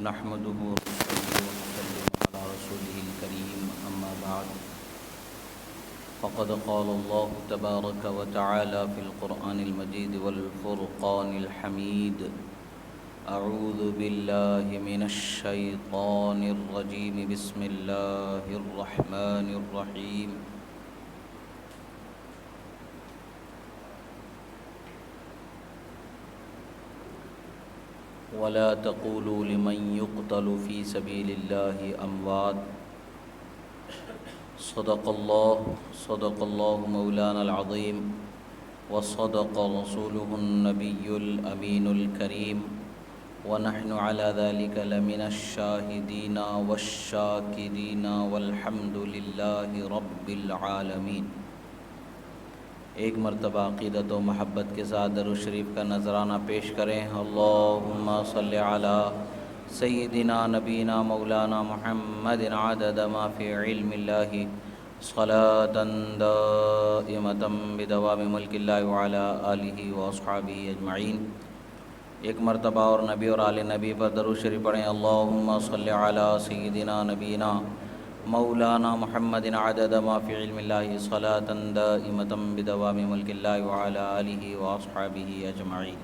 نحمده ونصلي ونسلم على رسوله الكريم أما بعد فقد قال الله تبارك وتعالى في القرآن المجيد والفرقان الحميد أعوذ بالله من الشيطان الرجيم بسم الله الرحمن الرحيم ولا تقولوا لمن يقتل في سبيل الله أموات صدق الله مولانا العظيم وصدق رسوله النبي الأمين الكريم ونحن على ذلك لمن الشاهدين والشاكرين والحمد لله رب العالمين۔ ایک مرتبہ عقیدت و محبت کے ساتھ درود شریف کا نذرانہ پیش کریں۔ اللہم صلی علی سیدنا نبینا مولانا محمد عدد ما فی علم اللہ صلاۃ دائمۃ بدوام ملک اللہ وعلی آلہ واصحابہ اجمعین۔ ایک مرتبہ اور نبی اور آل نبی پر درود شریف پڑھیں۔ اللہم صلی علی سیدنا نبینا مولانا محمد عدد ما فی علم اللہ صلاۃ دائمۃ بدوام ملک اللہ وعلی آلہ واصحابہ اجمعین۔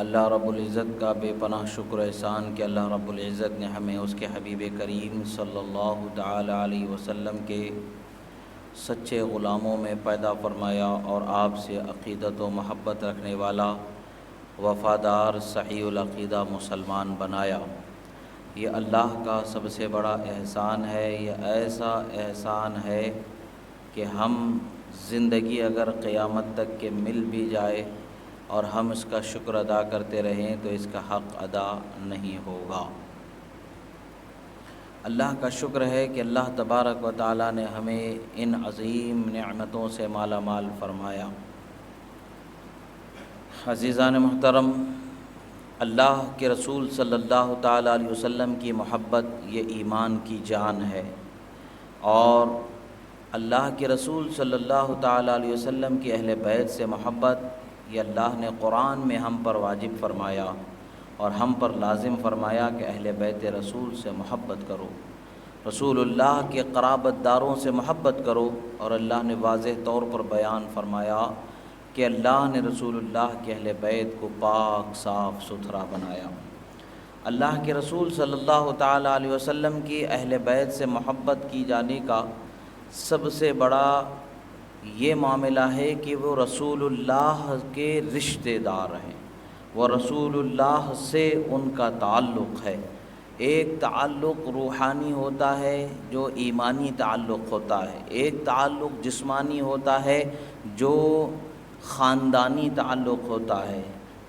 اللہ رب العزت کا بے پناہ شکر احسان کہ اللہ رب العزت نے ہمیں اس کے حبیب کریم صلی اللہ تعالی علیہ وسلم کے سچے غلاموں میں پیدا فرمایا اور آپ سے عقیدت و محبت رکھنے والا وفادار صحیح العقیدہ مسلمان بنایا۔ یہ اللہ کا سب سے بڑا احسان ہے۔ یہ ایسا احسان ہے کہ ہم زندگی اگر قیامت تک کے مل بھی جائے اور ہم اس کا شکر ادا کرتے رہیں تو اس کا حق ادا نہیں ہوگا۔ اللہ کا شکر ہے کہ اللہ تبارک و تعالی نے ہمیں ان عظیم نعمتوں سے مالا مال فرمایا۔ عزیزان محترم، اللہ کے رسول صلی اللہ تعالیٰ علیہ وسلم کی محبت یہ ایمان کی جان ہے، اور اللہ کے رسول صلی اللہ تعالیٰ علیہ وسلم کی اہل بیت سے محبت یہ اللہ نے قرآن میں ہم پر واجب فرمایا اور ہم پر لازم فرمایا کہ اہل بیت رسول سے محبت کرو، رسول اللہ کے قرابت داروں سے محبت کرو، اور اللہ نے واضح طور پر بیان فرمایا کہ اللہ نے رسول اللہ کے اہل بیت کو پاک صاف ستھرا بنایا۔ اللہ کے رسول صلی اللہ تعالیٰ علیہ وسلم کی اہل بیت سے محبت کی جانے کا سب سے بڑا یہ معاملہ ہے کہ وہ رسول اللہ کے رشتہ دار ہیں، وہ رسول اللہ سے ان کا تعلق ہے۔ ایک تعلق روحانی ہوتا ہے جو ایمانی تعلق ہوتا ہے، ایک تعلق جسمانی ہوتا ہے جو خاندانی تعلق ہوتا ہے۔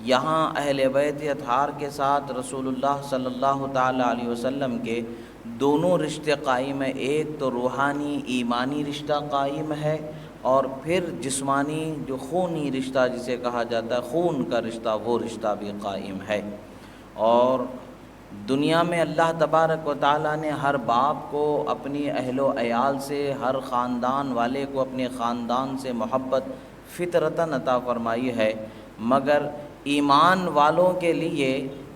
یہاں اہل بیت اطہار کے ساتھ رسول اللہ صلی اللہ تعالیٰ علیہ وسلم کے دونوں رشتے قائم ہیں۔ ایک تو روحانی ایمانی رشتہ قائم ہے، اور پھر جسمانی جو خونی رشتہ جسے کہا جاتا ہے، خون کا رشتہ، وہ رشتہ بھی قائم ہے۔ اور دنیا میں اللہ تبارک و تعالیٰ نے ہر باپ کو اپنی اہل و عیال سے، ہر خاندان والے کو اپنے خاندان سے محبت فطرتاً عطا فرمائی ہے، مگر ایمان والوں کے لیے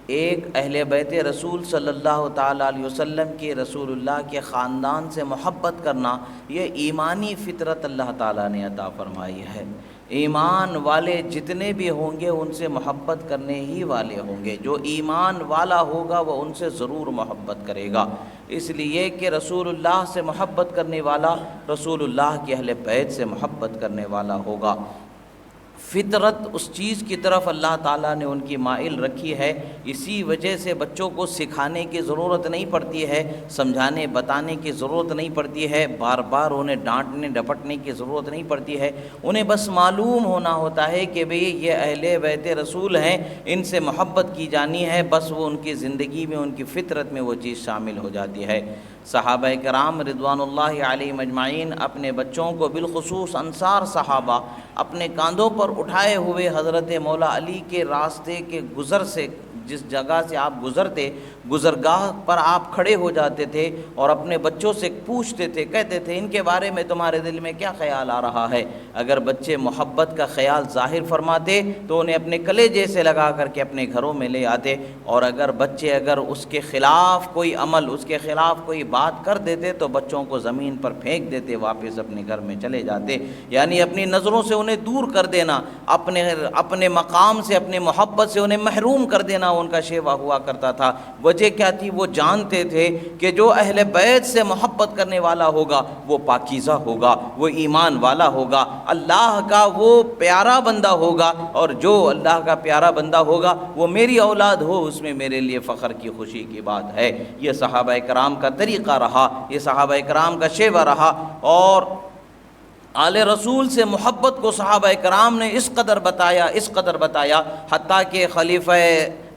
ایک اہل بیت رسول صلی اللہ تعالیٰ علیہ وسلم کے رسول اللہ کے خاندان سے محبت کرنا یہ ایمانی فطرت اللہ تعالیٰ نے عطا فرمائی ہے۔ ایمان والے جتنے بھی ہوں گے ان سے محبت کرنے ہی والے ہوں گے، جو ایمان والا ہوگا وہ ان سے ضرور محبت کرے گا، اس لیے کہ رسول اللہ سے محبت کرنے والا رسول اللہ کے اہل بیت سے محبت کرنے والا ہوگا۔ فطرت اس چیز کی طرف اللہ تعالیٰ نے ان کی مائل رکھی ہے، اسی وجہ سے بچوں کو سکھانے کی ضرورت نہیں پڑتی ہے، سمجھانے بتانے کی ضرورت نہیں پڑتی ہے، بار بار انہیں ڈانٹنے ڈپٹنے کی ضرورت نہیں پڑتی ہے، انہیں بس معلوم ہونا ہوتا ہے کہ بھئی یہ اہل بیت رسول ہیں، ان سے محبت کی جانی ہے، بس وہ ان کی زندگی میں ان کی فطرت میں وہ چیز شامل ہو جاتی ہے۔ صحابہ کرام رضوان اللہ علیہم اجمعین اپنے بچوں کو، بالخصوص انصار صحابہ اپنے کاندھوں پر اٹھائے ہوئے حضرت مولا علی کے راستے کے گزر سے، جس جگہ سے آپ گزرتے، گزرگاہ پر آپ کھڑے ہو جاتے تھے اور اپنے بچوں سے پوچھتے تھے، کہتے تھے ان کے بارے میں تمہارے دل میں کیا خیال آ رہا ہے؟ اگر بچے محبت کا خیال ظاہر فرماتے تو انہیں اپنے کلیجے سے لگا کر کے اپنے گھروں میں لے آتے، اور اگر بچے اس کے خلاف کوئی عمل، اس کے خلاف کوئی بات کر دیتے تو بچوں کو زمین پر پھینک دیتے، واپس اپنے گھر میں چلے جاتے۔ یعنی اپنی نظروں سے انہیں دور کر دینا، اپنے مقام سے، اپنے محبت سے انہیں محروم کر دینا ان کا شیوا ہوا کرتا تھا۔ وجہ کیا تھی؟ وہ جانتے تھے کہ جو اہل بیت سے محبت کرنے والا ہوگا وہ پاکیزہ ہوگا، وہ ایمان والا ہوگا، اللہ کا وہ پیارا بندہ ہوگا، اور جو اللہ کا پیارا بندہ ہوگا وہ میری اولاد ہو، اس میں میرے لیے فخر کی، خوشی کی بات ہے۔ یہ صحابہ کرام کا طریقہ رہا، یہ صحابہ کرام کا شیوا رہا، اور آل رسول سے محبت کو صحابہ کرام نے اس قدر بتایا حتیٰ کہ خلیفہ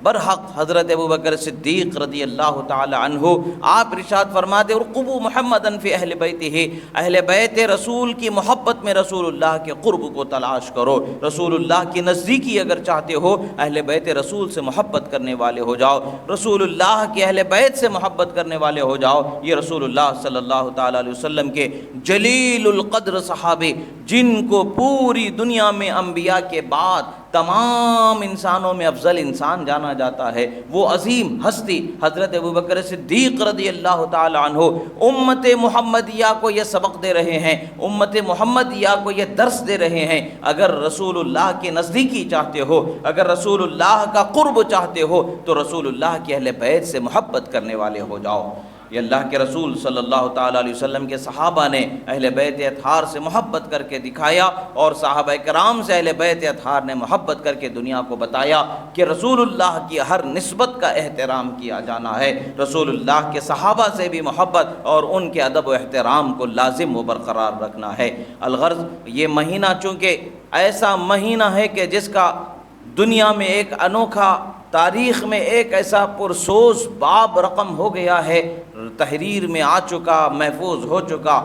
برحق حضرت ابوبکر صدیق رضی اللہ تعالی عنہ آپ ارشاد فرماتے ارقبوا محمدا فی اہل بیتہ، اہل بیت رسول کی محبت میں رسول اللہ کے قرب کو تلاش کرو، رسول اللہ کی نزدیکی اگر چاہتے ہو اہل بیت رسول سے محبت کرنے والے ہو جاؤ، رسول اللہ کے اہل بیت سے محبت کرنے والے ہو جاؤ۔ یہ رسول اللہ صلی اللہ تعالی علیہ وسلم کے جلیل القدر صحابے، جن کو پوری دنیا میں انبیاء کے بعد تمام انسانوں میں افضل انسان جانا جاتا ہے، وہ عظیم ہستی حضرت ابوبکر صدیق رضی اللہ تعالی عنہ امت محمدیہ کو یہ سبق دے رہے ہیں، امت محمدیہ کو یہ درس دے رہے ہیں، اگر رسول اللہ کے نزدیکی چاہتے ہو، اگر رسول اللہ کا قرب چاہتے ہو تو رسول اللہ کے اہل بیت سے محبت کرنے والے ہو جاؤ۔ یہ اللہ کے رسول صلی اللہ تعالیٰ علیہ وسلم کے صحابہ نے اہل بیت اطہار سے محبت کر کے دکھایا، اور صحابہ کرام سے اہل بیت اطہار نے محبت کر کے دنیا کو بتایا کہ رسول اللہ کی ہر نسبت کا احترام کیا جانا ہے، رسول اللہ کے صحابہ سے بھی محبت اور ان کے ادب و احترام کو لازم و برقرار رکھنا ہے۔ الغرض یہ مہینہ چونکہ ایسا مہینہ ہے کہ جس کا دنیا میں ایک انوکھا، تاریخ میں ایک ایسا پرسوز باب رقم ہو گیا ہے، تحریر میں آ چکا، محفوظ ہو چکا،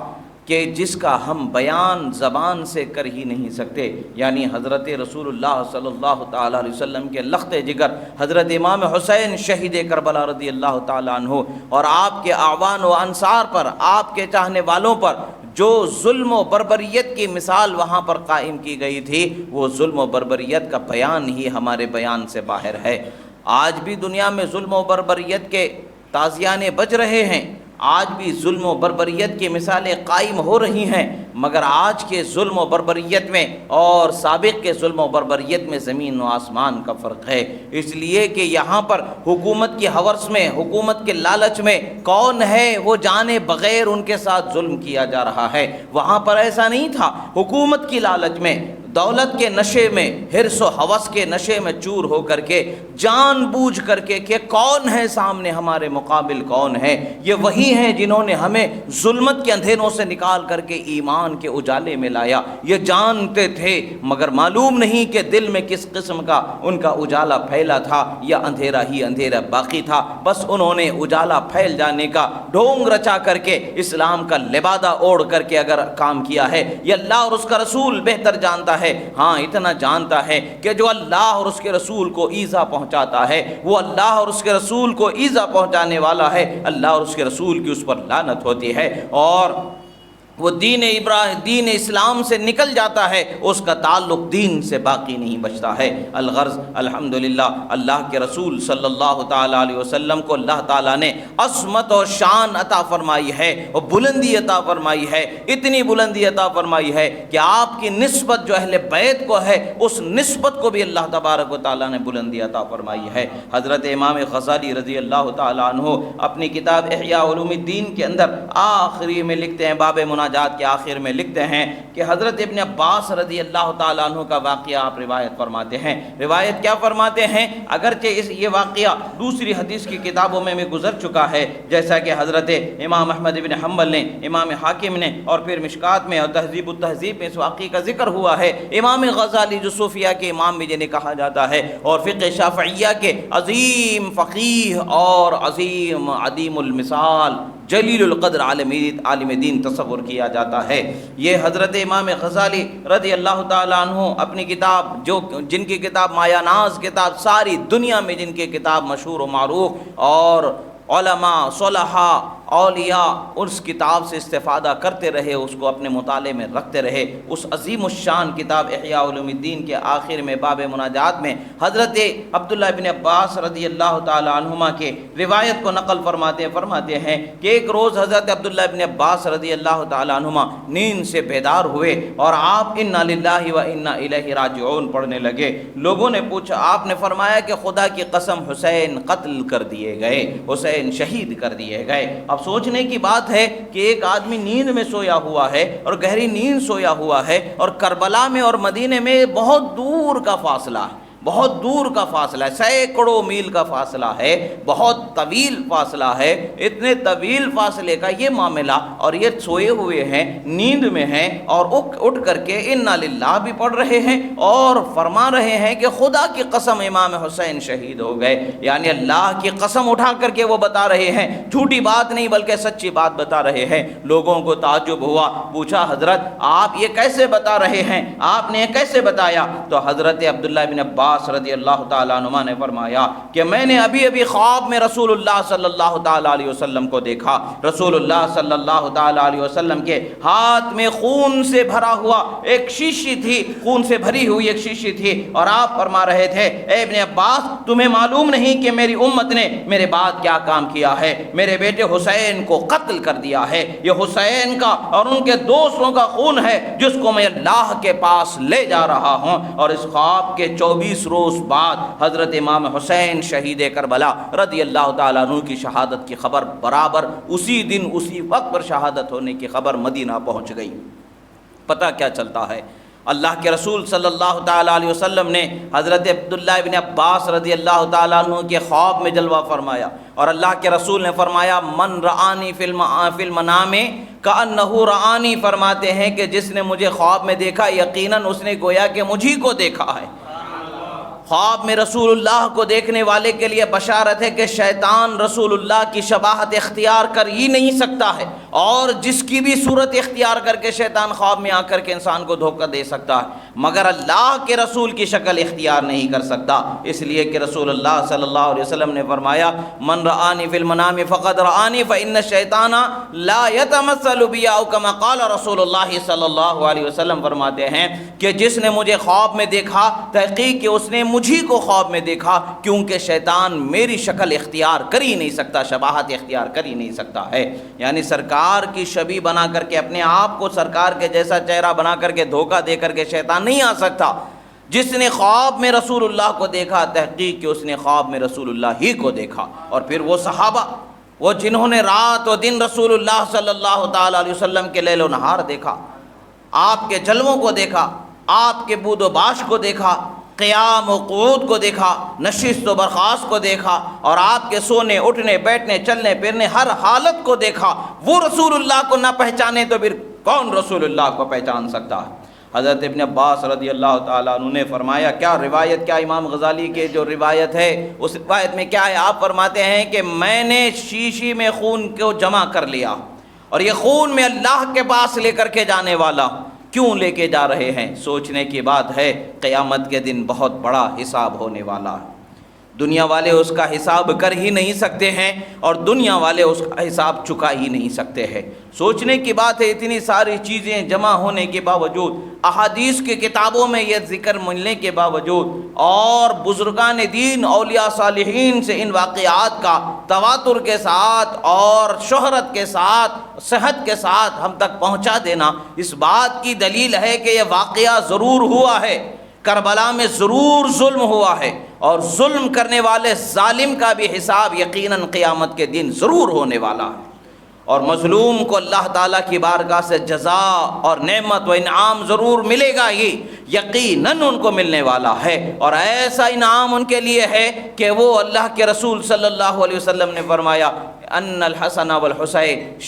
کہ جس کا ہم بیان زبان سے کر ہی نہیں سکتے۔ یعنی حضرت رسول اللہ صلی اللہ تعالیٰ علیہ وسلم کے لخت جگر حضرت امام حسین شہید کربلا رضی اللہ تعالیٰ عنہ اور آپ کے اعوان و انصار پر، آپ کے چاہنے والوں پر جو ظلم و بربریت کی مثال وہاں پر قائم کی گئی تھی، وہ ظلم و بربریت کا بیان ہی ہمارے بیان سے باہر ہے۔ آج بھی دنیا میں ظلم و بربریت کے تازیانے بج رہے ہیں، آج بھی ظلم و بربریت کی مثالیں قائم ہو رہی ہیں، مگر آج کے ظلم و بربریت میں اور سابق کے ظلم و بربریت میں زمین و آسمان کا فرق ہے۔ اس لیے کہ یہاں پر حکومت کی ہوس میں، حکومت کے لالچ میں کون ہے وہ جانے بغیر ان کے ساتھ ظلم کیا جا رہا ہے۔ وہاں پر ایسا نہیں تھا، حکومت کی لالچ میں، دولت کے نشے میں، حرص و ہوس کے نشے میں چور ہو کر کے، جان بوجھ کر کے کہ کون ہے سامنے ہمارے مقابل، کون ہے، یہ وہی ہیں جنہوں نے ہمیں ظلمت کے اندھیروں سے نکال کر کے ایمان کے اجالے میں لایا۔ یہ جانتے تھے مگر معلوم نہیں کہ دل میں کس قسم کا ان کا اجالا پھیلا تھا، یا اندھیرا ہی اندھیرا باقی تھا۔ بس انہوں نے اجالا پھیل جانے کا ڈھونگ رچا کر کے، اسلام کا لبادہ اوڑھ کر کے اگر کام کیا ہے، یہ اللہ اور اس کا رسول بہتر جانتا ہے۔ ہاں اتنا جانتا ہے کہ جو اللہ اور اس کے رسول کو ایذا پہنچاتا ہے، وہ اللہ اور اس کے رسول کو ایذا پہنچانے والا ہے، اللہ اور اس کے رسول کی اس پر لعنت ہوتی ہے، اور وہ دین اسلام سے نکل جاتا ہے، اس کا تعلق دین سے باقی نہیں بچتا ہے۔ الغرض الحمدللہ اللہ کے رسول صلی اللہ تعالیٰ علیہ وسلم کو اللہ تعالیٰ نے عظمت اور شان عطا فرمائی ہے، اور بلندی عطا فرمائی ہے، اتنی بلندی عطا فرمائی ہے کہ آپ کی نسبت جو اہل بیت کو ہے، اس نسبت کو بھی اللہ تبارک و تعالیٰ نے بلندی عطا فرمائی ہے۔ حضرت امام غزالی رضی اللہ تعالیٰ عنہ اپنی کتاب احیاء علوم الدین کے اندر آخری میں لکھتے ہیں، باب مناجات کے آخر میں لکھتے ہیں کہ حضرت ابن عباس رضی اللہ تعالیٰ عنہ کا واقعہ آپ روایت فرماتے ہیں۔ روایت کیا فرماتے ہیں؟ اگرچہ یہ واقعہ دوسری حدیث کی کتابوں میں گزر چکا ہے، جیسا کہ حضرت امام احمد بن حنبل نے، امام حاکم نے، اور پھر مشکات میں اور تہذیب التہذیب میں اس واقعے کا ذکر ہوا ہے۔ امام غزالی جو صوفیہ کے امام بھی جنہیں کہا جاتا ہے، اور فقہ شافعیہ کے عظیم فقیہ اور عظیم عدیم المثال جلیل القدر عالم دین تصور کیا جاتا ہے۔ یہ حضرت امام غزالی رضی اللہ تعالیٰ عنہ اپنی کتاب جن کی کتاب مایہ ناز کتاب ساری دنیا میں جن کی کتاب مشہور و معروف، اور علماء صلحاء اولیاء اس کتاب سے استفادہ کرتے رہے، اس کو اپنے مطالعے میں رکھتے رہے۔ اس عظیم الشان کتاب احیاء علوم الدین کے آخر میں باب مناجات میں حضرت عبداللہ بن عباس رضی اللہ تعالی عنہما کے روایت کو نقل فرماتے ہیں کہ ایک روز حضرت عبداللہ بن عباس رضی اللہ تعالی عنہما نیند سے بیدار ہوئے اور آپ انا للہ و انا الیہ راجعون پڑھنے لگے۔ لوگوں نے پوچھا، آپ نے فرمایا کہ خدا کی قسم حسین قتل کر دیے گئے، حسین شہید کر دیے گئے۔ اب سوچنے کی بات ہے کہ ایک آدمی نیند میں سویا ہوا ہے اور گہری نیند سویا ہوا ہے، اور کربلا میں اور مدینے میں بہت دور کا فاصلہ ہے، بہت دور کا فاصلہ ہے، سینکڑوں میل کا فاصلہ ہے، بہت طویل فاصلہ ہے۔ اتنے طویل فاصلے کا یہ معاملہ، اور یہ سوئے ہوئے ہیں، نیند میں ہیں، اور اٹھ کر کے انا للہ بھی پڑھ رہے ہیں اور فرما رہے ہیں کہ خدا کی قسم امام حسین شہید ہو گئے، یعنی اللہ کی قسم اٹھا کر کے وہ بتا رہے ہیں، جھوٹی بات نہیں بلکہ سچی بات بتا رہے ہیں۔ لوگوں کو تعجب ہوا، پوچھا حضرت آپ یہ کیسے بتا رہے ہیں، آپ نے یہ کیسے بتایا؟ تو حضرت عبداللہ بن عباس رضی اللہ تعالیٰ عنہ نے فرمایا کہ میں نے ابھی خواب میں رسول اللہ صلی اللہ تعالیٰ علیہ وسلم کو دیکھا۔ رسول اللہ صلی اللہ تعالیٰ علیہ وسلم کے ہاتھ میں خون سے بھرا ہوا ایک شیشی تھی، خون سے بھری ہوئی ایک شیشی تھی، اور آپ فرما رہے تھے اے ابن عباس تمہیں معلوم نہیں کہ میری امت نے میرے بعد کیا کام کیا ہے، میرے بیٹے حسین کو قتل کر دیا ہے، یہ حسین کا اور ان کے دوستوں کا خون ہے جس کو میں اللہ کے پاس لے جا رہا ہوں۔ اور اس خواب کے 24 روز بعد حضرت امام حسین شہید کربلا رضی اللہ تعالیٰ عنہ کی شہادت کی خبر برابر اسی دن اسی وقت پر شہادت ہونے کی خبر مدینہ پہنچ گئی۔ پتہ کیا چلتا ہے؟ اللہ کے رسول صلی اللہ تعالیٰ علیہ وسلم نے حضرت عبداللہ ابن عباس رضی اللہ تعالیٰ عنہ کے خواب میں جلوہ فرمایا، اور اللہ کے رسول نے فرمایا من رآنی فی المنام کأنہ رآنی، فرماتے ہیں کہ جس نے مجھے خواب میں دیکھا یقیناً اس نے گویا کہ مجھی کو دیکھا ہے۔ خواب میں رسول اللہ کو دیکھنے والے کے لیے بشارت ہے کہ شیطان رسول اللہ کی شباہت اختیار کر ہی نہیں سکتا ہے، اور جس کی بھی صورت اختیار کر کے شیطان خواب میں آ کر کے انسان کو دھوکہ دے سکتا ہے، مگر اللہ کے رسول کی شکل اختیار نہیں کر سکتا۔ اس لیے کہ رسول اللہ صلی اللہ علیہ وسلم نے فرمایا من رآنی فی المنام فقد رآنی فإن الشیطان لا يتمثل بی، او کما قال رسول اللہ صلی اللہ علیہ وسلم فرماتے ہیں کہ جس نے مجھے خواب میں دیکھا تحقیق کہ اس نے مجھی کو خواب میں دیکھا، کیونکہ شیطان میری شکل اختیار کر ہی نہیں سکتا، شباہت اختیار کر ہی نہیں سکتا ہے۔ یعنی سرکار کی شبیہ بنا کر کے اپنے آپ کو سرکار کے جیسا چہرہ بنا کر کے دھوکہ دے کر کے شیطان نہیں آ سکتا۔ جس نے خواب میں رسول اللہ کو دیکھا تحقیق کہ اس نے خواب میں رسول اللہ ہی کو دیکھا۔ اور پھر وہ صحابہ، وہ جنہوں نے رات و دن رسول اللہ صلی اللہ تعالیٰ علیہ وسلم کے لیل و نہار دیکھا، آپ کے جلووں کو دیکھا، آپ کے بود و باش کو دیکھا، قیام و قعود کو دیکھا، نشست و برخاست کو دیکھا، اور آپ کے سونے اٹھنے بیٹھنے چلنے پھرنے ہر حالت کو دیکھا، وہ رسول اللہ کو نہ پہچانے تو پھر کون رسول اللہ کو پہچان سکتا ہے؟ حضرت ابن عباس رضی اللہ تعالیٰ عنہ نے فرمایا، کیا روایت، کیا امام غزالی کے جو روایت ہے اس روایت میں کیا ہے؟ آپ فرماتے ہیں کہ میں نے شیشی میں خون کو جمع کر لیا، اور یہ خون میں اللہ کے پاس لے کر کے جانے والا کیوں لے کے جا رہے ہیں؟ سوچنے کی بات ہے، قیامت کے دن بہت بڑا حساب ہونے والا ہے، دنیا والے اس کا حساب کر ہی نہیں سکتے ہیں، اور دنیا والے اس کا حساب چکا ہی نہیں سکتے ہیں۔ سوچنے کی بات ہے، اتنی ساری چیزیں جمع ہونے کے باوجود، احادیث کی کتابوں میں یہ ذکر ملنے کے باوجود، اور بزرگان دین اولیاء صالحین سے ان واقعات کا تواتر کے ساتھ اور شہرت کے ساتھ صحت کے ساتھ ہم تک پہنچا دینا، اس بات کی دلیل ہے کہ یہ واقعہ ضرور ہوا ہے، کربلا میں ضرور ظلم ہوا ہے، اور ظلم کرنے والے ظالم کا بھی حساب یقیناً قیامت کے دن ضرور ہونے والا ہے، اور مظلوم کو اللہ تعالیٰ کی بارگاہ سے جزا اور نعمت و انعام ضرور ملے گا، ہی یقیناً ان کو ملنے والا ہے، اور ایسا انعام ان کے لیے ہے کہ وہ اللہ کے رسول صلی اللہ علیہ وسلم نے فرمایا ان الحسن والحسین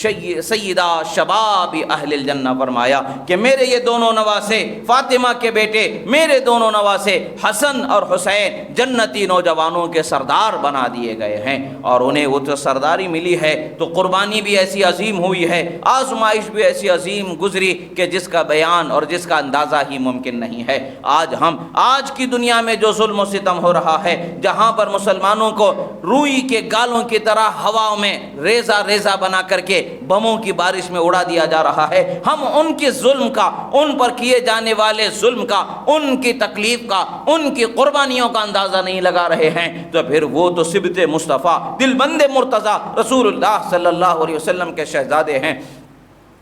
سیدا شباب اہل الجنہ، فرمایا کہ میرے یہ دونوں نواسے فاطمہ کے بیٹے، میرے دونوں نواسے حسن اور حسین جنتی نوجوانوں کے سردار بنا دیے گئے ہیں، اور انہیں وہ تو سرداری ملی ہے تو قربانی بھی ایسی عظیم ہوئی ہے، آزمائش بھی ایسی عظیم گزری کہ جس کا بیان اور جس کا اندازہ ہی ممکن نہیں ہے۔ آج کی دنیا میں جو ظلم و ستم ہو رہا ہے، جہاں پر مسلمانوں کو روئی کے گالوں کی طرح ہوا میں ریزہ ریزہ بنا کر کے بموں کی بارش میں اڑا دیا جا رہا ہے، ہم ان کے ظلم کا، ان پر کیے جانے والے ظلم کا، ان کی تکلیف کا، ان کی قربانیوں کا اندازہ نہیں لگا رہے ہیں، تو پھر وہ تو صبت مصطفیٰ دل بند مرتضیٰ رسول اللہ صلی اللہ علیہ وسلم کے شہزادے ہیں،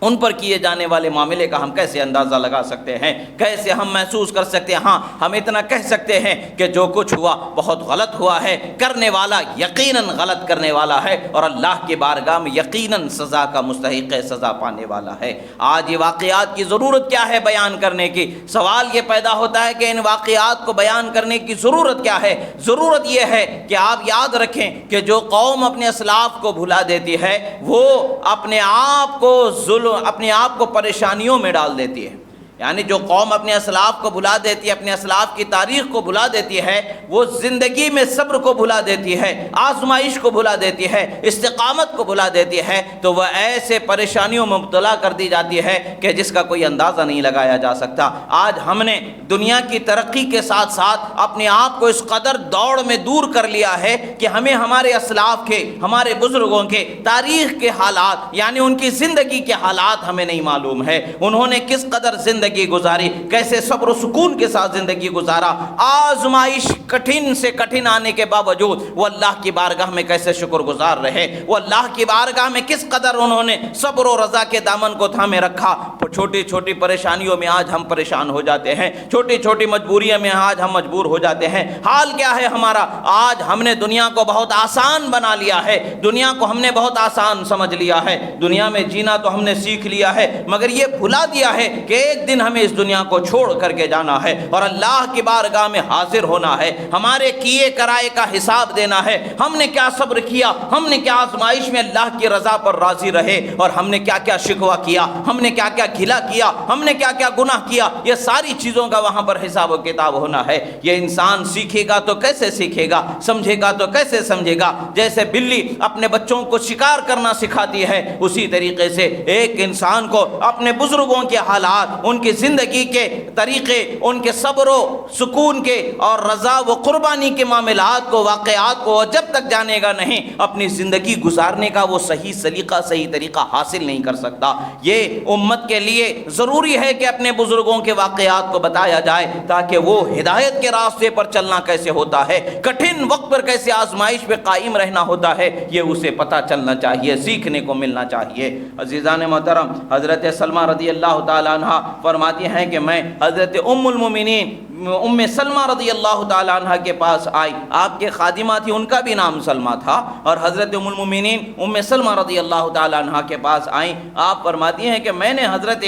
ان پر کیے جانے والے معاملے کا ہم کیسے اندازہ لگا سکتے ہیں، کیسے ہم محسوس کر سکتے ہیں؟ ہاں، ہم اتنا کہہ سکتے ہیں کہ جو کچھ ہوا بہت غلط ہوا ہے، کرنے والا یقیناً غلط کرنے والا ہے، اور اللہ کی بارگاہ میں یقیناً سزا کا مستحق ہے، سزا پانے والا ہے۔ آج یہ واقعات کی ضرورت کیا ہے بیان کرنے کی؟ سوال یہ پیدا ہوتا ہے کہ ان واقعات کو بیان کرنے کی ضرورت کیا ہے؟ ضرورت یہ ہے کہ آپ یاد رکھیں کہ جو قوم اپنے اسلاف کو بھلا دیتی ہے، وہ اپنے آپ کو پریشانیوں میں ڈال دیتی ہے۔ یعنی جو قوم اپنے اسلاف کو بھلا دیتی ہے، اپنے اسلاف کی تاریخ کو بھلا دیتی ہے، وہ زندگی میں صبر کو بھلا دیتی ہے، آزمائش کو بھلا دیتی ہے، استقامت کو بھلا دیتی ہے، تو وہ ایسے پریشانیوں میں مبتلا کر دی جاتی ہے کہ جس کا کوئی اندازہ نہیں لگایا جا سکتا۔ آج ہم نے دنیا کی ترقی کے ساتھ ساتھ اپنے آپ کو اس قدر دوڑ میں دور کر لیا ہے کہ ہمیں ہمارے اسلاف کے، ہمارے بزرگوں کے تاریخ کے حالات، یعنی ان کی زندگی کے حالات ہمیں نہیں معلوم ہے، انہوں نے کس قدر زندگی گزاری، کیسے صبر و سکون کے ساتھ زندگی گزارا، آزمائش کٹھن سے کٹھن آنے کے باوجود وہ اللہ کی بارگاہ میں کیسے شکر گزار رہے، وہ اللہ کی بارگاہ میں کس قدر انہوں نے صبر و رضا کے دامن کو تھامے رکھا۔ چھوٹی چھوٹی پریشانیوں میں آج ہم پریشان ہو جاتے ہیں، چھوٹی چھوٹی مجبوریوں میں آج ہم مجبور ہو جاتے ہیں۔ حال کیا ہے ہمارا؟ آج ہم نے دنیا کو بہت آسان بنا لیا ہے، دنیا کو ہم نے بہت آسان سمجھ لیا ہے، دنیا میں جینا تو ہم نے سیکھ لیا ہے، مگر یہ بھلا دیا ہے کہ ایک دن ہمیں اس دنیا کو چھوڑ کر کے جانا ہے اور اللہ کی بارگاہ میں حاضر ہونا ہے، ہمارے کیے کرائے کا حساب دینا ہے۔ ہم نے کیا صبر کیا، ہم نے کیا آزمائش میں اللہ کی رضا پر راضی رہے، اور ہم نے کیا کیا شکوہ کیا، ہم نے کیا کیا گھلا کیا، ہم نے کیا کیا گناہ کیا، یہ ساری چیزوں کا وہاں پر حساب و کتاب ہونا ہے۔ یہ انسان سیکھے گا تو کیسے سیکھے گا، سمجھے گا تو کیسے سمجھے گا؟ جیسے بلی اپنے بچوں کو شکار کرنا سکھاتی ہے، اسی طریقے سے ایک انسان کو اپنے بزرگوں کے حالات، ان کی زندگی کے طریقے، ان کے صبر و سکون کے اور رضا و قربانی کے معاملات کو، واقعات کو جب تک جانے گا نہیں، اپنی زندگی گزارنے کا وہ صحیح سلیقہ، صحیح طریقہ حاصل نہیں کر سکتا۔ یہ امت کے لیے ضروری ہے کہ اپنے بزرگوں کے واقعات کو بتایا جائے، تاکہ وہ ہدایت کے راستے پر چلنا کیسے ہوتا ہے، کٹھن وقت پر کیسے آزمائش پہ قائم رہنا ہوتا ہے، یہ اسے پتہ چلنا چاہیے، سیکھنے کو ملنا چاہیے۔ عزیزان محترم، حضرت سلمہ رضی اللہ تعالیٰ عنہ فرماتی ہیں کہ میں حضرت ام المومنین ام سلمہ رضی اللہ تعالیٰ عنہ کے پاس آئی، آپ کے خادمہ تھی، ان کا بھی نام سلمہ تھا، اور حضرت ام المومنین ام سلمہ رضی اللہ تعالیٰ عنہ کے پاس آئیں۔ آپ فرماتی ہیں کہ میں نے حضرت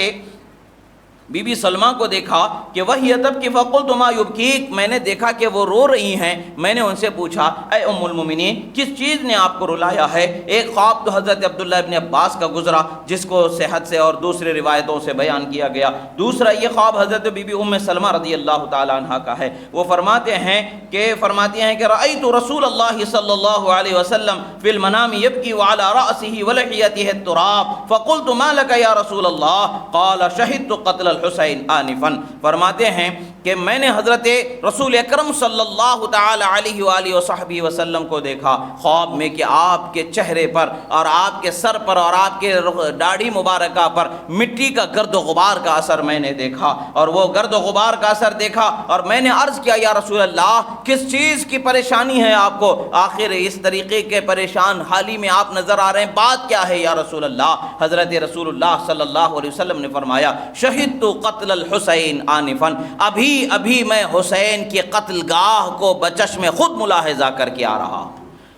بی بی سلمہ کو دیکھا کہ وہی تبکی فقلت ما یبکیک، میں نے دیکھا کہ وہ رو رہی ہیں، میں نے ان سے پوچھا اے ام المومنین کس چیز نے آپ کو رلایا ہے؟ ایک خواب تو حضرت عبداللہ ابن عباس کا گزرا جس کو صحت سے اور دوسری روایتوں سے بیان کیا گیا، دوسرا یہ خواب حضرت بی بی ام سلمہ رضی اللہ تعالی عنہ کا ہے۔ وہ فرماتی ہیں کہ رأیت رسول اللہ صلی اللہ علیہ وسلم فی المنام یبکی وعلی رأسہ ولحیتہ التراب فقلت ما لک یا رسول اللہ قال شہدت قتل الحسین آنفاً۔ فرماتے ہیں کہ میں نے حضرت رسول اکرم صلی اللہ تعالی علیہ وآلہ وصحبہ وسلم کو دیکھا خواب میں کہ آپ کے چہرے پر اور آپ کے سر پر اور آپ کے داڑھی مبارکہ پر مٹی کا گرد و غبار کا اثر میں نے دیکھا، اور وہ گرد و غبار کا اثر دیکھا اور میں نے عرض کیا یا رسول اللہ کس چیز کی پریشانی ہے آپ کو؟ آخر اس طریقے کے پریشان حالی میں آپ نظر آ رہے ہیں، بات کیا ہے یا رسول اللہ؟ حضرت رسول اللہ صلی اللہ علیہ وسلم نے فرمایا شہدت قتل الحسین آنفاً، ابھی میں حسین کی قتل گاہ کو بچشم خود ملاحظہ کر کے آ رہا۔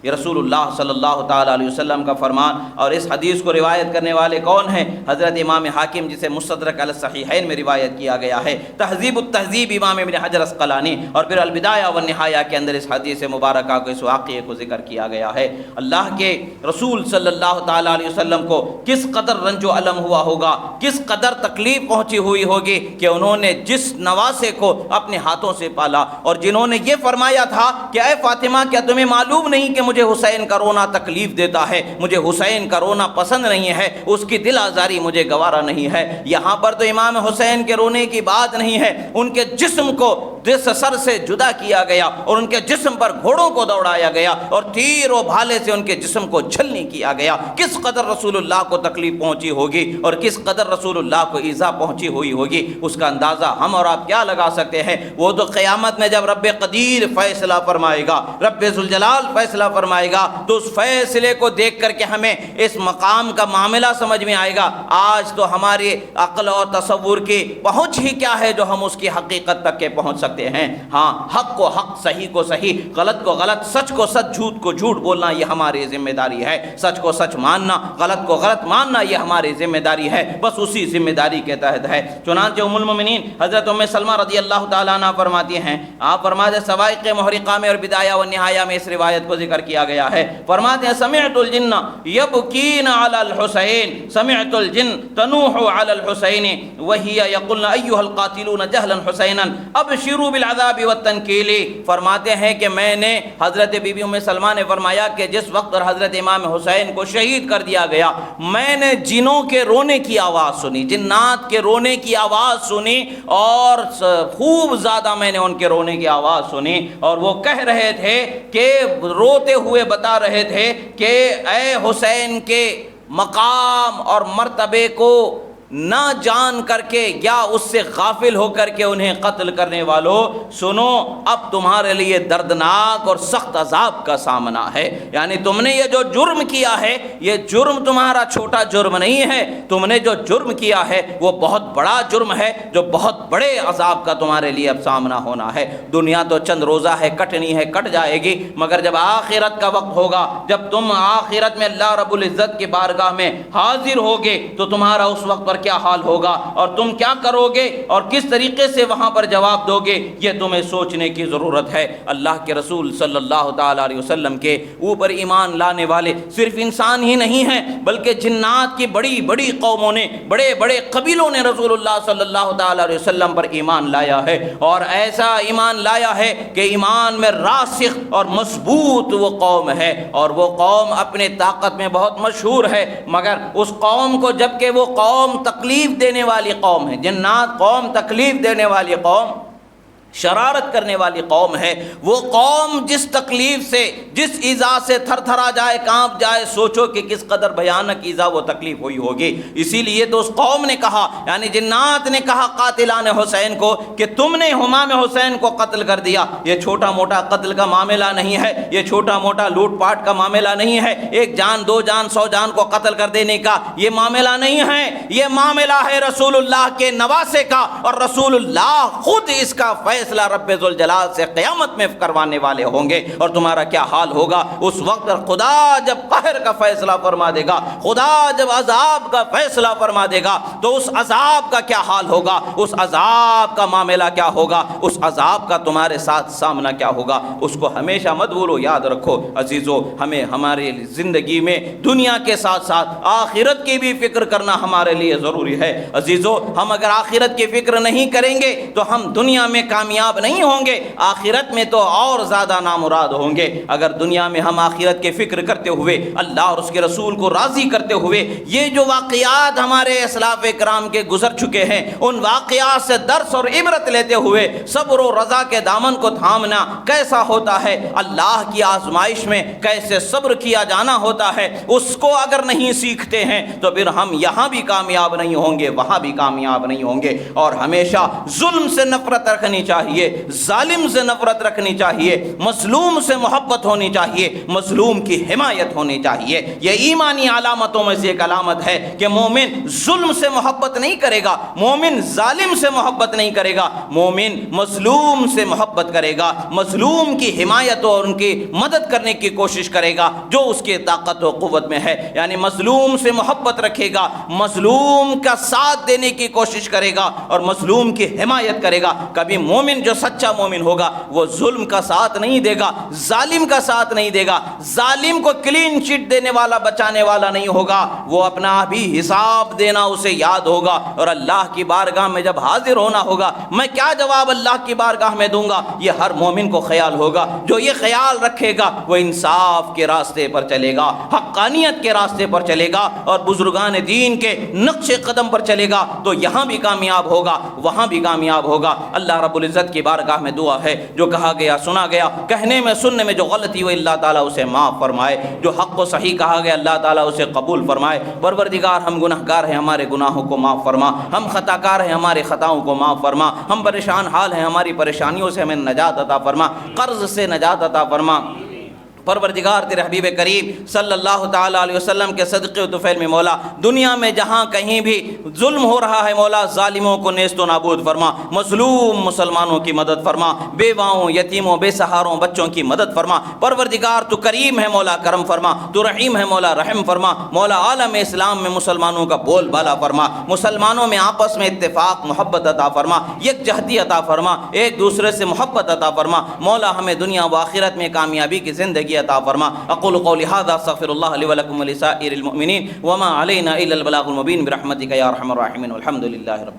یہ رسول اللہ صلی اللہ تعالیٰ علیہ وسلم کا فرمان، اور اس حدیث کو روایت کرنے والے کون ہیں؟ حضرت امام حاکم، جسے مستدرک علی الصحیحین میں روایت کیا گیا ہے، تہذیب التہذیب امام ابن حجر اسقلانی، اور پھر البدایہ والنہایہ کے اندر اس حدیث مبارکہ کو، اس واقعے کو ذکر کیا گیا ہے۔ اللہ کے رسول صلی اللہ تعالیٰ علیہ وسلم کو کس قدر رنج و الم ہوا ہوگا، کس قدر تکلیف پہنچی ہوئی ہوگی کہ انہوں نے جس نواسے کو اپنے ہاتھوں سے پالا، اور جنہوں نے یہ فرمایا تھا کہ اے فاطمہ، کیا تمہیں معلوم نہیں کہ مجھے حسین کا رونا تکلیف دیتا ہے، مجھے حسین کا رونا پسند نہیں ہے، اس کی دل آزاری مجھے گوارا نہیں ہے۔ یہاں پر تو امام حسین کے رونے کی بات نہیں ہے، ان کے جسم کو سر سے جدا کیا گیا، اور ان کے جسم پر گھوڑوں کو دوڑایا گیا، اور تیر و بھالے سے ان کے جسم کو چھلنی کیا گیا۔ کس قدر رسول اللہ کو تکلیف پہنچی ہوگی، اور کس قدر رسول اللہ کو ایذا پہنچی ہوئی ہوگی، اس کا اندازہ ہم اور آپ کیا لگا سکتے ہیں؟ وہ تو قیامت میں جب رب قدیر فیصلہ فرمائے گا، رب ذوالجلال فیصلہ فرمائے گا، تو اس فیصلے کو دیکھ کر کے ہمیں اس مقام کا معاملہ سمجھ میں آئے گا۔ آج تو ہماری عقل اور تصور کی پہنچ ہی کیا ہے جو ہم اس کی حقیقت تک کے پہنچ سکتے ہیں؟ ہاں، حق کو حق، صحیح کو صحیح، غلط کو غلط، سچ کو سچ، جھوٹ کو جھوٹ بولنا یہ ہماری ذمہ داری ہے، سچ کو سچ ماننا، غلط کو غلط ماننا یہ ہماری ذمہ داری ہے، بس اسی ذمہ داری کے تحت ہے۔ چنانچہ ام المومنین حضرت ام سلمہ رضی اللہ تعالیٰ عنہ فرماتی ہیں، آپ فرماتے ہیں سوائق محرقہ میں اور بدایہ و نہایہ میں اس روایت کو ذکر کیا گیا ہے، فرماتے ہیں سمعت الجن یبکین علی الحسین، سمعت الجن تنوح علی الحسین وہی یقولن ایھا القاتلون جہلا حسینا ابشروا بالعذاب والتنکیل۔ فرماتے ہیں کہ میں نے، حضرت بی بی ام سلمہ نے فرمایا کہ جس وقت حضرت امام حسین کو شہید کر دیا گیا، میں نے جنوں کے رونے کی آواز سنی، جنات کے رونے کی آواز سنی، اور خوب زیادہ میں نے ان کے رونے کی آواز سنی، اور وہ کہہ رہے تھے کہ روتے ہوئے بتا رہے تھے کہ اے حسین کے مقام اور مرتبے کو نہ جان کر کے یا اس سے غافل ہو کر کے انہیں قتل کرنے والوں، سنو اب تمہارے لیے دردناک اور سخت عذاب کا سامنا ہے۔ یعنی تم نے یہ جو جرم کیا ہے، یہ جرم تمہارا چھوٹا جرم نہیں ہے، تم نے جو جرم کیا ہے وہ بہت بڑا جرم ہے، جو بہت بڑے عذاب کا تمہارے لیے اب سامنا ہونا ہے۔ دنیا تو چند روزہ ہے، کٹنی ہے، کٹ جائے گی، مگر جب آخرت کا وقت ہوگا، جب تم آخرت میں اللہ رب العزت کی بارگاہ میں حاضر ہوگے، تو تمہارا اس وقت پر کیا حال ہوگا، اور تم کیا کرو گے اور کس طریقے سے وہاں پر جواب دو گے، یہ تمہیں سوچنے کی ضرورت ہے۔ اللہ کے رسول صلی اللہ تعالیٰ علیہ وسلم کے اوپر ایمان لانے والے صرف انسان ہی نہیں ہیں، بلکہ جنات کی بڑی بڑی قوموں نے، بڑے بڑے قبیلوں نے رسول اللہ صلی اللہ تعالیٰ علیہ وسلم پر ایمان لایا ہے، اور ایسا ایمان لایا ہے کہ ایمان میں راسخ اور مضبوط وہ قوم ہے، اور وہ قوم اپنے طاقت میں بہت مشہور ہے، مگر اس قوم کو جبکہ وہ قوم تکلیف دینے والی قوم ہے، جنات قوم تکلیف دینے والی قوم، شرارت کرنے والی قوم ہے، وہ قوم جس تکلیف سے، جس ایذا سے تھر تھرا جائے، کانپ جائے، سوچو کہ کس قدر بھیانک ایذا وہ تکلیف ہوئی ہوگی۔ اسی لیے تو اس قوم نے کہا، یعنی جنات نے کہا قاتلان حسین کو کہ تم نے امام حسین کو قتل کر دیا۔ یہ چھوٹا موٹا قتل کا معاملہ نہیں ہے، یہ چھوٹا موٹا لوٹ پاٹ کا معاملہ نہیں ہے، ایک جان، دو جان، 100 جان کو قتل کر دینے کا یہ معاملہ نہیں ہے، یہ معاملہ ہے رسول اللہ کے نواسے کا، اور رسول اللہ خود اس کا فیصلہ رب ذوالجلال سے قیامت میں کروانے والے ہوں گے۔ اور تمہارا کیا حال ہوگا اس وقت خدا جب قہر کا فیصلہ فرما دے گا، خدا جب عذاب کا فیصلہ فرما دے گا، تو اس عذاب کا کیا حال ہوگا، اس عذاب کا معاملہ کیا ہوگا، اس عذاب کا تمہارے ساتھ سامنا کیا ہوگا، اس کو ہمیشہ مت بھولو، یاد رکھو عزیزو۔ ہمیں ہماری زندگی میں دنیا کے ساتھ ساتھ آخرت کی بھی فکر کرنا ہمارے لیے ضروری ہے عزیزو۔ ہم اگر آخرت کی فکر نہیں کریں گے تو ہم دنیا میں کامیاب نہیں ہوں گے، آخرت میں تو اور زیادہ نامراد ہوں گے۔ اگر دنیا میں ہم آخرت کی فکر کرتے ہوئے، اللہ اور اس کے رسول کو راضی کرتے ہوئے، یہ جو واقعات ہمارے اسلاف کرام کے گزر چکے ہیں، ان واقعات سے درس اور عبرت لیتے ہوئے صبر و رضا کے دامن کو تھامنا کیسا ہوتا ہے، اللہ کی آزمائش میں کیسے صبر کیا جانا ہوتا ہے، اس کو اگر نہیں سیکھتے ہیں تو پھر ہم یہاں بھی کامیاب نہیں ہوں گے، وہاں بھی کامیاب نہیں ہوں گے۔ اور ہمیشہ ظلم سے نفرت رکھنی چاہیے، چاہیے، ظالم سے نفرت رکھنی چاہیے، مظلوم سے محبت ہونی چاہیے، مظلوم کی حمایت ہونی چاہیے۔ یہ ایمانی علامتوں میں سے ایک علامت ہے کہ مومن ظلم سے محبت نہیں کرے گا، مومن ظالم سے محبت نہیں کرے گا، مومن مظلوم سے محبت کرے گا، مظلوم کی حمایت اور ان کی مدد کرنے کی کوشش کرے گا جو اس کے طاقت و قوت میں ہے، یعنی مظلوم سے محبت رکھے گا، مظلوم کا ساتھ دینے کی کوشش کرے گا اور مظلوم کی حمایت کرے گا۔ کبھی مومن جو سچا مومن ہوگا وہ ظلم کا ساتھ نہیں دے گا، ظالم کا ساتھ نہیں دے گا، ظالم کو کلین چٹ دینے والا بچانے والا نہیں ہوگا، وہ اپنا بھی حساب دینا اسے یاد ہوگا، اور اللہ کی بارگاہ میں جب حاضر ہونا ہوگا میں کیا جواب اللہ کی بارگاہ میں دوں گا، یہ ہر مومن کو خیال ہوگا۔ جو یہ خیال رکھے گا وہ انصاف کے راستے پر چلے گا، حقانیت کے راستے پر چلے گا اور بزرگان دین کے نقش قدم پر چلے گا، تو یہاں بھی کامیاب ہوگا، وہاں بھی کامیاب ہوگا۔ اللہ رب العزت کی بارگاہ میں دعا ہے جو کہا گیا سنا گیا، کہنے میں سننے میں جو غلطی ہوئی اللہ تعالیٰ اسے معاف فرمائے، جو حق و صحیح کہا گیا اللہ تعالیٰ اسے قبول فرمائے۔ پروردگار ہم گناہگار ہیں، ہمارے گناہوں کو معاف فرما، ہم خطا کار ہیں، ہمارے خطاؤں کو معاف فرما، ہم پریشان حال ہیں، ہماری پریشانیوں سے ہمیں نجات عطا فرما، قرض سے نجات عطا فرما۔ پروردگار تیرے حبیب کریم صلی اللہ تعالیٰ علیہ وسلم کے صدقے و طفیل میں مولا دنیا میں جہاں کہیں بھی ظلم ہو رہا ہے مولا ظالموں کو نیست و نابود فرما، مظلوم مسلمانوں کی مدد فرما، بیواؤں یتیموں بے سہاروں بچوں کی مدد فرما۔ پروردگار تو کریم ہے مولا کرم فرما، تو رحیم ہے مولا رحم فرما، مولا عالم اسلام میں مسلمانوں کا بول بالا فرما، مسلمانوں میں آپس میں اتفاق محبت عطا فرما، یکجہتی عطا فرما، ایک دوسرے سے محبت عطا فرما، مولا ہمیں دنیا و آخرت میں کامیابی کی زندگی عطا فرما۔ اقول قولی ھذا استغفر اللہ لی ولکم ولسائر المؤمنین وما علینا الا البلاغ المبین برحمتک یا ارحم الراحمین والحمد للہ رب